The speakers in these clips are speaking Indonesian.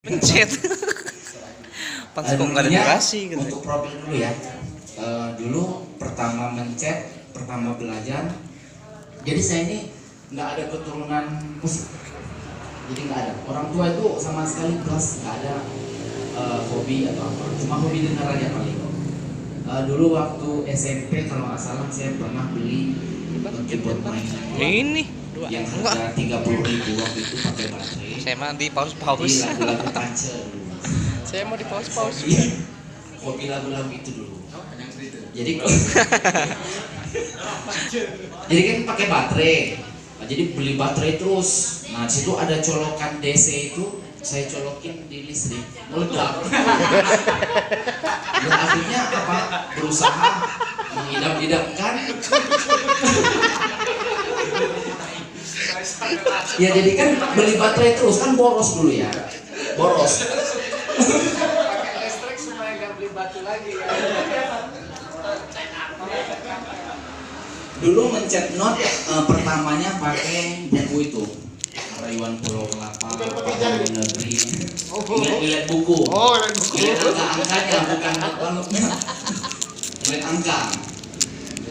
Pencet. Pas kok nggak ada durasi gitu. Untuk profil dulu ya. Dulu pertama mencet, pertama belajar. Jadi saya ini nggak ada keturunan musik. Jadi nggak ada. Orang tua itu sama sekali kelas nggak ada hobi atau apa. Cuma hobi dengar aja paling. Dulu waktu SMP kalau nggak salah saya pernah beli keyboard mainan Ini yang harga 30.000 waktu itu pakai baterai. saya mah di pause. Jadi lagu-lagu Pance dulu. Saya mau di pause. Hobi lagu-lagu itu dulu. Jadi jadi kan pakai baterai. Nah, jadi beli baterai terus. Nah, situ ada colokan DC itu saya colokin di listrik, meledak. Dan akhirnya apa? Berusaha mengidam-idamkan. Ya jadi kan beli baterai terus kan boros dulu ya. Boros. Pakai listrik supaya nggak beli batu lagi ya. Dulu mencet not pertamanya pakai buku itu Rayuan Pulau Kelapa, Pahlawan Negeri. Ingat buku. Ingat angka-angkanya, bukan balutnya. Ingat angka.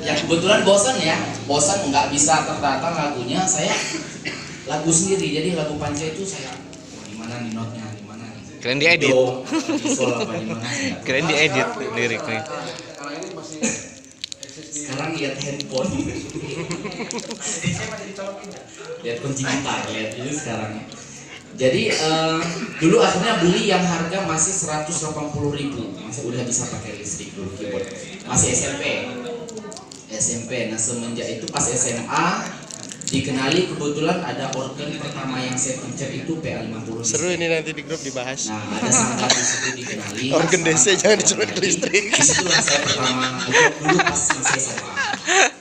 Yang kebetulan bosan nggak bisa tertata lagunya. Saya lagu sendiri, jadi lagu Panca itu saya di mana nih notnya, di mana nih. Keren diedit. Visual apa di mana? Keren diedit liriknya. Kalau ini masih Sekarang lihat handphone. Lihat kunci gitar, lihat itu sekarang. Jadi dulu akhirnya beli yang harga masih 180.000, masih udah bisa pakai listrik dulu keyboard. Masih SMP. Nah semenjak itu pas SMA dikenali kebetulan ada organ pertama yang saya pencet itu PA50. Seru ini nanti di grup dibahas. Nah ada sangka di situ dikenali. Organ DC jangan dicoba ke listrik. Disitulah saya pertama ngejob dulu pas masih SMA.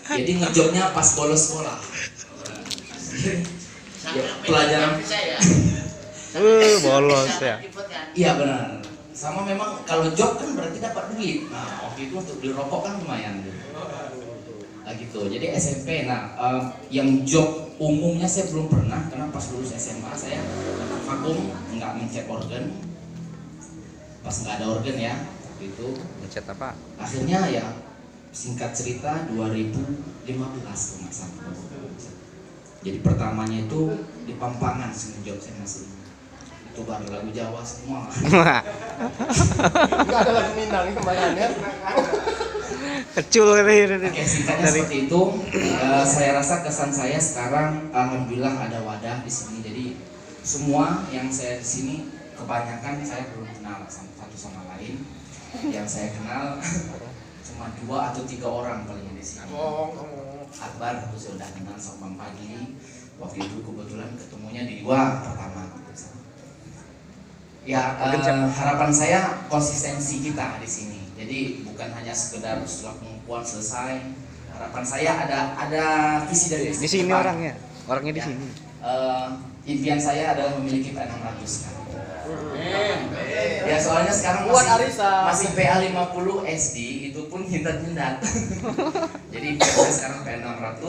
Jadi ngejobnya pas bolos sekolah. Ya, pelajaran Bolos ya. iya benar. Sama memang kalau job kan berarti dapat duit. Nah waktu itu untuk beli rokok kan lumayan. Nah gitu. Jadi SMP. Nah yang job umumnya saya belum pernah karena pas lulus SMA saya vakum nggak mencet organ. Pas nggak ada organ ya waktu itu. Mencet apa? Akhirnya ya singkat cerita 2015 kalau nggak salah. Jadi pertamanya itu di Pampangan job saya masih. Itu baru lagu Jawa semua. Enggak ada lagu Minang kemana-mana. Kecil Oke, singkatnya seperti itu. Saya rasa kesan saya sekarang alhamdulillah ada wadah di sini. Jadi semua yang saya di sini kebanyakan saya belum kenal satu sama lain. Yang saya kenal cuma 2 atau 3 orang paling di sini. Akbar aku sudah kenal sama pagi. Waktu itu kebetulan ketemunya di 2 pertama. Ya harapan saya konsistensi kita di sini. Jadi bukan hanya sekedar setelah pengukuhan selesai. Harapan saya ada visi dari di sini depan. orangnya di sini. Impian saya adalah memiliki P600 kan. Ya soalnya sekarang Buat Arisa. masih PA50 SD itu pun hindat-hindat. Jadi saya sekarang P600.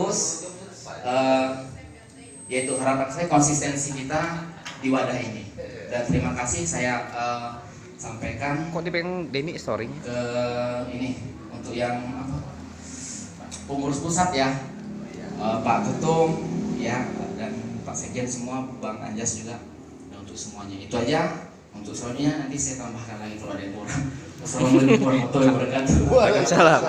Yaitu harapan saya konsistensi kita di wadah ini. Dan terima kasih saya sampaikan Kok dipegang Denny story-nya? ke ini untuk yang apa, pengurus pusat ya, Pak Ketum ya, dan Pak Sekjen semua, Bang Anjas juga, dan untuk semuanya itu aja. Untuk soalnya nanti saya tambahkan lagi kalau ada yang kurang. Wassalamualaikum warahmatullahi wabarakatuh. Waalaikumsalam.